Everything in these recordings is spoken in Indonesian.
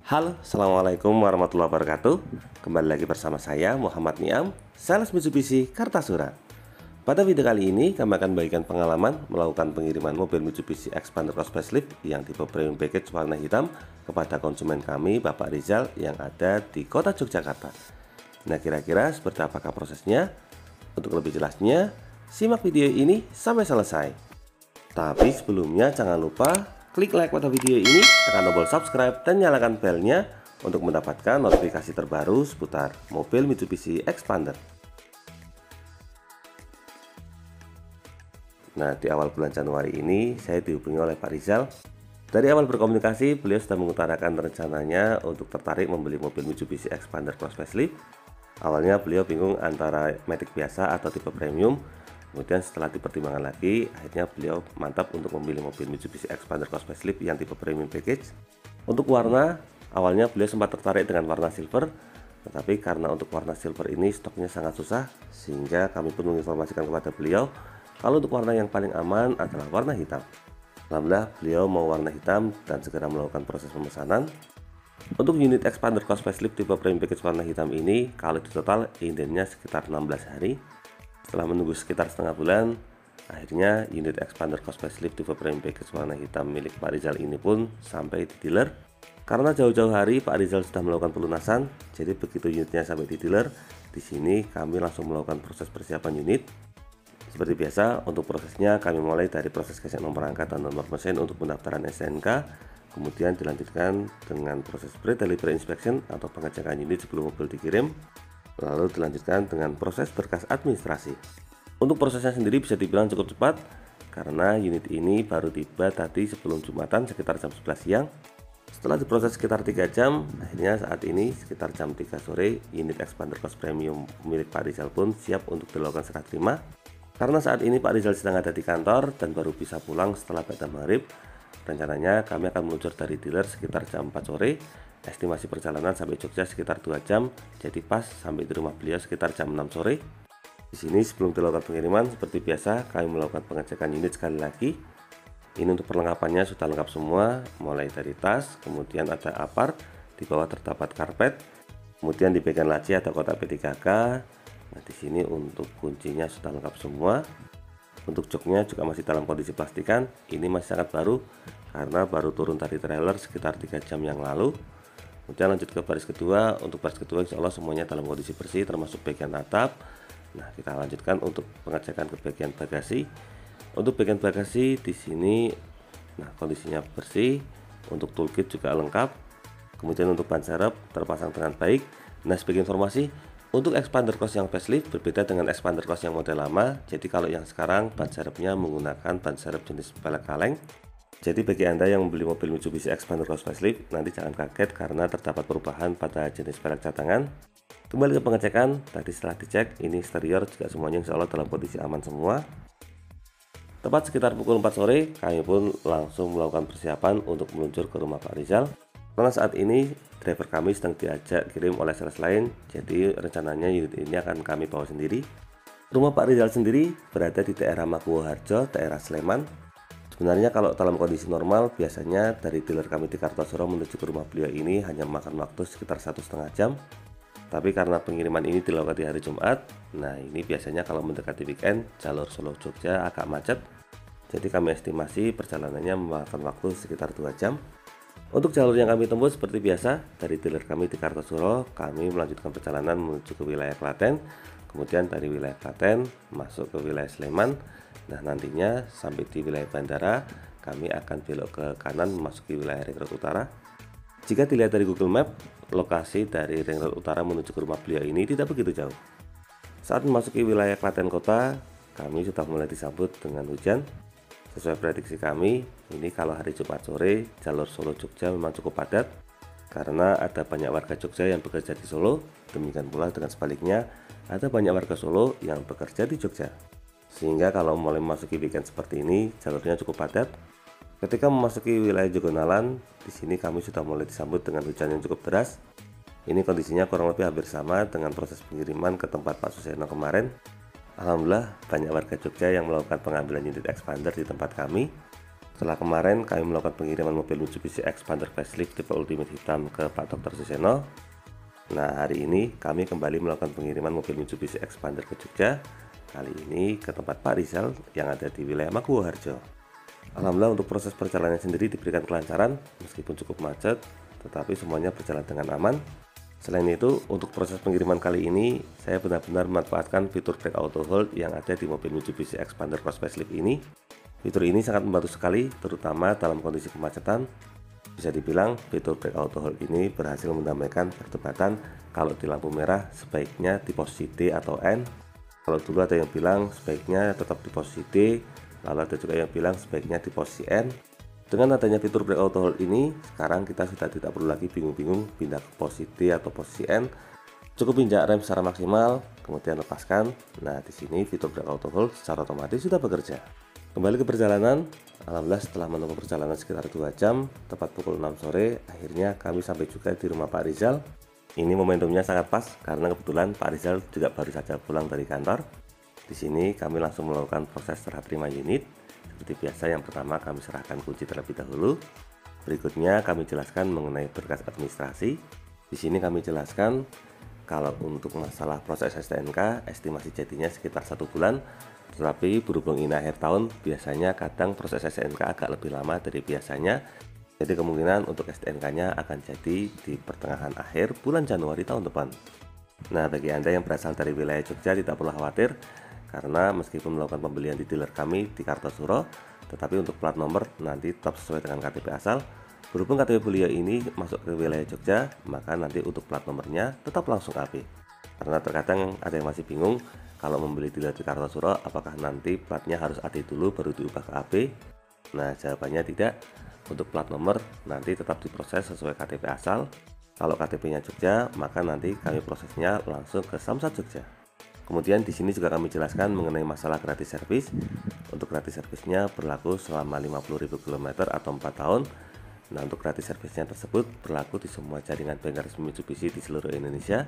Halo, Assalamualaikum warahmatullahi wabarakatuh. Kembali lagi bersama saya Muhammad Niam, sales Mitsubishi Kartasura. Pada video kali ini kami akan bagikan pengalaman melakukan pengiriman mobil Mitsubishi Xpander Cross Facelift yang tipe premium package warna hitam kepada konsumen kami Bapak Rizal yang ada di kota Yogyakarta. Nah, kira-kira seperti apakah prosesnya? Untuk lebih jelasnya, simak video ini sampai selesai. Tapi sebelumnya jangan lupa klik like pada video ini, tekan tombol subscribe dan nyalakan belnya untuk mendapatkan notifikasi terbaru seputar mobil Mitsubishi Xpander. Nah, di awal bulan Januari ini saya dihubungi oleh Pak Rizal. Dari awal berkomunikasi, beliau sudah mengutarakan rencananya untuk tertarik membeli mobil Mitsubishi Xpander Cross Facelift. Awalnya beliau bingung antara Matic biasa atau tipe premium. Kemudian setelah dipertimbangkan lagi, akhirnya beliau mantap untuk memilih mobil Mitsubishi Xpander Cross Facelift yang tipe premium package. Untuk warna, awalnya beliau sempat tertarik dengan warna silver, tetapi karena untuk warna silver ini stoknya sangat susah, sehingga kami pun menginformasikan kepada beliau kalau untuk warna yang paling aman adalah warna hitam. Alhamdulillah beliau mau warna hitam dan segera melakukan proses pemesanan. Untuk unit Xpander Cross Facelift tipe premium package warna hitam ini, kalau di total idenya sekitar 16 hari. Setelah menunggu sekitar setengah bulan, akhirnya unit Xpander Cross Facelift tipe premium package warna hitam milik Pak Rizal ini pun sampai di dealer. Karena jauh-jauh hari Pak Rizal sudah melakukan pelunasan, jadi begitu unitnya sampai di dealer, di sini kami langsung melakukan proses persiapan unit. Seperti biasa, untuk prosesnya kami mulai dari proses gesek nomor rangka dan nomor mesin untuk pendaftaran STNK, kemudian dilanjutkan dengan proses pre-delivery inspection atau pengecekan unit sebelum mobil dikirim. Lalu dilanjutkan dengan proses berkas administrasi. Untuk prosesnya sendiri bisa dibilang cukup cepat karena unit ini baru tiba tadi sebelum Jumatan sekitar jam 11 siang. Setelah diproses sekitar 3 jam, akhirnya saat ini sekitar jam 3 sore unit Xpander Cross Premium milik Pak Rizal pun siap untuk dilakukan serah terima. Karena saat ini Pak Rizal sedang ada di kantor dan baru bisa pulang setelah ba'da maghrib, rencananya kami akan meluncur dari dealer sekitar jam 4 sore. Estimasi perjalanan sampai Jogja sekitar 2 jam, jadi pas sampai di rumah beliau sekitar jam 6 sore. Di sini sebelum dilakukan pengiriman, seperti biasa kami melakukan pengecekan unit sekali lagi. Ini untuk perlengkapannya sudah lengkap semua, mulai dari tas, kemudian ada apart, di bawah terdapat karpet, kemudian di bagian laci ada kotak P3K. Nah, di sini untuk kuncinya sudah lengkap semua. Untuk joknya juga masih dalam kondisi plastikan, ini masih sangat baru karena baru turun dari trailer sekitar 3 jam yang lalu. Kemudian lanjut ke baris kedua. Untuk baris kedua insya Allah semuanya dalam kondisi bersih termasuk bagian atap. Nah, kita lanjutkan untuk pengecekan ke bagian bagasi. Untuk bagian bagasi di sini nah kondisinya bersih. Untuk toolkit juga lengkap. Kemudian untuk ban serep terpasang dengan baik. Nah, sebagai informasi, untuk Xpander Cross yang facelift berbeda dengan Xpander Cross yang model lama. Jadi kalau yang sekarang ban serepnya menggunakan ban serep jenis pelek kaleng. Jadi bagi Anda yang membeli mobil Mitsubishi Xpander Cross Facelift, nanti jangan kaget karena terdapat perubahan pada jenis pelek cadangan. Kembali ke pengecekan, tadi setelah dicek, ini eksterior juga semuanya insya Allah dalam kondisi aman semua. Tepat sekitar pukul 4 sore, kami pun langsung melakukan persiapan untuk meluncur ke rumah Pak Rizal. Karena saat ini driver kami sedang diajak kirim oleh sales lain, jadi rencananya unit ini akan kami bawa sendiri. Rumah Pak Rizal sendiri berada di daerah Maguwoharjo, daerah Sleman. Sebenarnya kalau dalam kondisi normal, biasanya dari dealer kami di Kartasura menuju ke rumah beliau ini hanya memakan waktu sekitar 1,5 jam. Tapi karena pengiriman ini dilakukan di hari Jumat, nah ini biasanya kalau mendekati weekend, jalur Solo Jogja agak macet. Jadi kami estimasi perjalanannya memakan waktu sekitar 2 jam. Untuk jalur yang kami tempuh seperti biasa, dari dealer kami di Kartasura, kami melanjutkan perjalanan menuju ke wilayah Klaten. Kemudian dari wilayah Klaten masuk ke wilayah Sleman. Nah, nantinya sampai di wilayah bandara, kami akan belok ke kanan memasuki wilayah Ring Road Utara. Jika dilihat dari Google Map, lokasi dari Ring Road Utara menuju ke rumah beliau ini tidak begitu jauh. Saat memasuki wilayah Klaten Kota, kami sudah mulai disambut dengan hujan. Sesuai prediksi kami, ini kalau hari Jumat sore, jalur Solo Jogja memang cukup padat karena ada banyak warga Jogja yang bekerja di Solo. Demikian pula dengan sebaliknya, ada banyak warga Solo yang bekerja di Jogja. Sehingga kalau mulai memasuki weekend seperti ini, jalurnya cukup padat. Ketika memasuki wilayah Jogonalan, di sini kami sudah mulai disambut dengan hujan yang cukup deras. Ini kondisinya kurang lebih hampir sama dengan proses pengiriman ke tempat Pak Suseno kemarin. Alhamdulillah banyak warga Jogja yang melakukan pengambilan unit Xpander di tempat kami. Setelah kemarin kami melakukan pengiriman mobil Mitsubishi Expander facelift tipe Ultimate hitam ke Pak Dr. Suseno. Nah, hari ini kami kembali melakukan pengiriman mobil Mitsubishi Expander ke Jogja. Kali ini ke tempat Pak Rizal yang ada di wilayah Maguwoharjo. Alhamdulillah untuk proses perjalanan sendiri diberikan kelancaran meskipun cukup macet, tetapi semuanya berjalan dengan aman. Selain itu, untuk proses pengiriman kali ini saya benar-benar memanfaatkan fitur Brake Auto Hold yang ada di mobil Mitsubishi Expander Cross Facelift ini. Fitur ini sangat membantu sekali, terutama dalam kondisi kemacetan. Bisa dibilang, fitur Brake Auto Hold ini berhasil mendamaikan perdebatan kalau di lampu merah sebaiknya di posisi D atau N. Kalau dulu ada yang bilang sebaiknya tetap di posisi D, lalu ada juga yang bilang sebaiknya di posisi N. Dengan adanya fitur Brake Auto Hold ini, sekarang kita sudah tidak perlu lagi bingung-bingung pindah ke posisi D atau posisi N. Cukup injak rem secara maksimal, kemudian lepaskan. Nah, di sini fitur Brake Auto Hold secara otomatis sudah bekerja. Kembali ke perjalanan, alhamdulillah setelah menempuh perjalanan sekitar 2 jam, tepat pukul 6 sore, akhirnya kami sampai juga di rumah Pak Rizal. Ini momentumnya sangat pas karena kebetulan Pak Rizal juga baru saja pulang dari kantor. Di sini kami langsung melakukan proses serah terima unit. Seperti biasa, yang pertama kami serahkan kunci terlebih dahulu. Berikutnya kami jelaskan mengenai berkas administrasi. Di sini kami jelaskan kalau untuk masalah proses STNK, estimasi jadinya sekitar 1 bulan. Tetapi berhubung ini akhir tahun, biasanya kadang proses STNK agak lebih lama dari biasanya. Jadi kemungkinan untuk STNK-nya akan jadi di pertengahan akhir bulan Januari tahun depan. Nah, bagi Anda yang berasal dari wilayah Jogja tidak perlu khawatir, karena meskipun melakukan pembelian di dealer kami di Kartosuro, tetapi untuk plat nomor nanti tetap sesuai dengan KTP asal. Berhubung KTP beliau ini masuk ke wilayah Jogja, maka nanti untuk plat nomornya tetap langsung AB. Karena terkadang ada yang masih bingung, kalau membeli di Kartosuro apakah nanti platnya harus AD dulu baru diubah ke AB? Nah, jawabannya tidak. Untuk plat nomor nanti tetap diproses sesuai KTP asal. Kalau KTP-nya Jogja, maka nanti kami prosesnya langsung ke Samsat Jogja. Kemudian di sini juga kami jelaskan mengenai masalah gratis servis. Untuk gratis servisnya berlaku selama 50.000 km atau 4 tahun. Nah, untuk gratis servisnya tersebut berlaku di semua jaringan bengkel resmi Mitsubishi di seluruh Indonesia.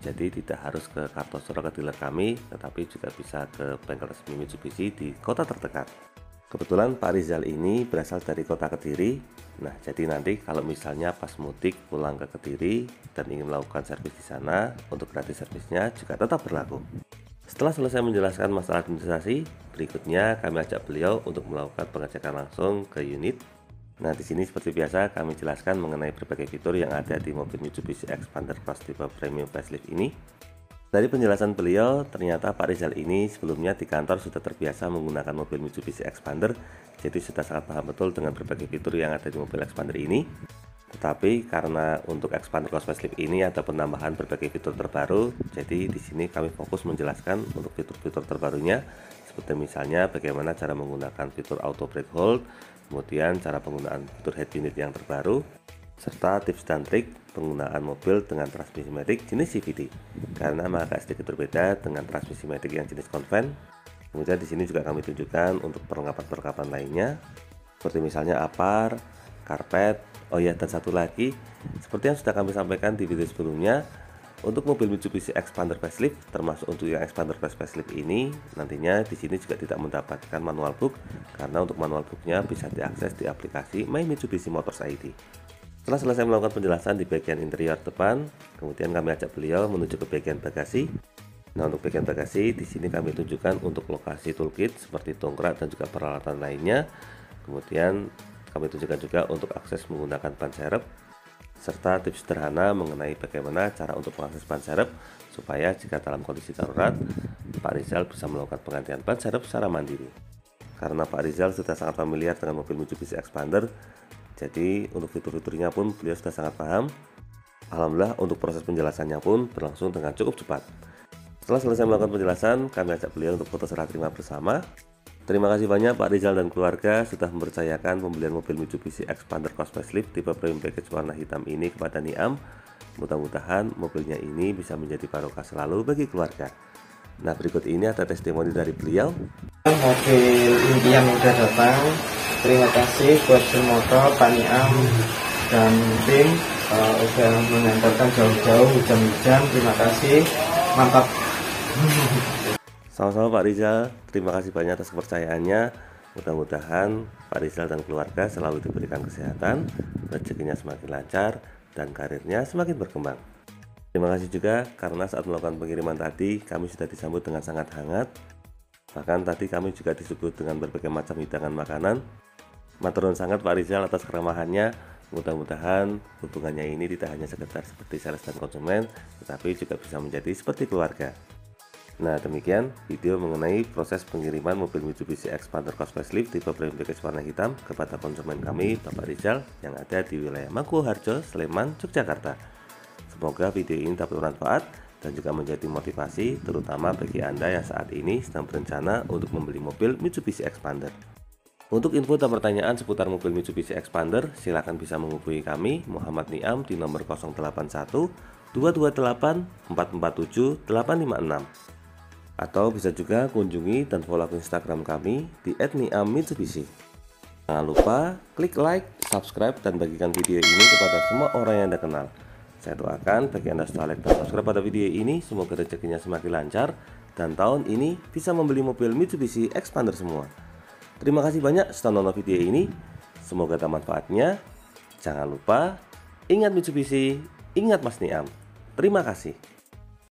Jadi tidak harus ke Kartosuro ke dealer kami, tetapi juga bisa ke bengkel resmi Mitsubishi di kota terdekat. Kebetulan Pak Rizal ini berasal dari kota Kediri. Nah, jadi nanti kalau misalnya pas mudik pulang ke Kediri dan ingin melakukan servis di sana, untuk gratis servisnya juga tetap berlaku. Setelah selesai menjelaskan masalah administrasi, berikutnya kami ajak beliau untuk melakukan pengecekan langsung ke unit. Nah, di sini seperti biasa kami jelaskan mengenai berbagai fitur yang ada di mobil Mitsubishi Expander Cross tipe Premium Facelift ini. Dari penjelasan beliau, ternyata Pak Rizal ini sebelumnya di kantor sudah terbiasa menggunakan mobil Mitsubishi Expander, jadi sudah sangat paham betul dengan berbagai fitur yang ada di mobil Expander ini. Tetapi karena untuk Expander Cross Facelift ini ada penambahan berbagai fitur terbaru, jadi di sini kami fokus menjelaskan untuk fitur-fitur terbarunya, seperti misalnya bagaimana cara menggunakan fitur Auto Brake Hold, kemudian cara penggunaan fitur head unit yang terbaru, serta tips dan trik penggunaan mobil dengan transmisi matic jenis CVT, karena agak sedikit berbeda dengan transmisi matic yang jenis konven. Kemudian di sini juga kami tunjukkan untuk perlengkapan-perlengkapan lainnya, seperti misalnya apar, karpet, oh ya, dan satu lagi, seperti yang sudah kami sampaikan di video sebelumnya, untuk mobil Mitsubishi Expander Facelift, termasuk untuk yang Expander Facelift ini, nantinya di sini juga tidak mendapatkan manual book, karena untuk manual booknya bisa diakses di aplikasi My Mitsubishi Motors ID. Setelah selesai melakukan penjelasan di bagian interior depan, kemudian kami ajak beliau menuju ke bagian bagasi. Nah, untuk bagian bagasi di sini kami tunjukkan untuk lokasi toolkit seperti dongkrak dan juga peralatan lainnya. Kemudian kami tunjukkan juga untuk akses menggunakan ban serep, serta tips sederhana mengenai bagaimana cara untuk mengakses ban serep supaya jika dalam kondisi darurat Pak Rizal bisa melakukan penggantian ban serep secara mandiri. Karena Pak Rizal sudah sangat familiar dengan mobil Mitsubishi Expander, jadi untuk fitur-fiturnya pun beliau sudah sangat paham. Alhamdulillah untuk proses penjelasannya pun berlangsung dengan cukup cepat. Setelah selesai melakukan penjelasan, kami ajak beliau untuk foto serah terima bersama. Terima kasih banyak Pak Rizal dan keluarga sudah mempercayakan pembelian mobil Mitsubishi Expander Cross Facelift tipe Premium Package warna hitam ini kepada Niam. Mudah-mudahan mobilnya ini bisa menjadi barokah selalu bagi keluarga. Nah, berikut ini ada testimoni dari beliau. Mobil impian udah datang. Terima kasih buat Motor, Pak Niam, dan tim udah mengantarkan jauh-jauh hujan-hujan. Terima kasih, mantap. Sama-sama Pak Rizal, terima kasih banyak atas kepercayaannya. Mudah-mudahan Pak Rizal dan keluarga selalu diberikan kesehatan, rezekinya semakin lancar, dan karirnya semakin berkembang. Terima kasih juga karena saat melakukan pengiriman tadi kami sudah disambut dengan sangat hangat. Bahkan tadi kami juga disebut dengan berbagai macam hidangan makanan. Matur nuwun sangat Pak Rizal atas keramahannya. Mudah-mudahan hubungannya ini tidak hanya sekedar seperti sales dan konsumen, tetapi juga bisa menjadi seperti keluarga. Nah, demikian video mengenai proses pengiriman mobil Mitsubishi Xpander Cross Facelift tipe premium package warna hitam kepada konsumen kami Bapak Rizal yang ada di wilayah Mangkuharjo, Sleman, Yogyakarta. Semoga video ini dapat bermanfaat dan juga menjadi motivasi terutama bagi Anda yang saat ini sedang berencana untuk membeli mobil Mitsubishi Xpander. Untuk info dan pertanyaan seputar mobil Mitsubishi Xpander, silakan bisa menghubungi kami Muhammad Niam di nomor 081 228 447 856. Atau bisa juga kunjungi dan follow Instagram kami di @niammitsubishi. Jangan lupa klik like, subscribe, dan bagikan video ini kepada semua orang yang Anda kenal. Saya doakan bagi Anda setelah like dan subscribe pada video ini, semoga rezekinya semakin lancar dan tahun ini bisa membeli mobil Mitsubishi Xpander semua. Terima kasih banyak sudah nonton video ini. Semoga ada manfaatnya. Jangan lupa ingat Mitsubishi, ingat Mas Niam. Terima kasih.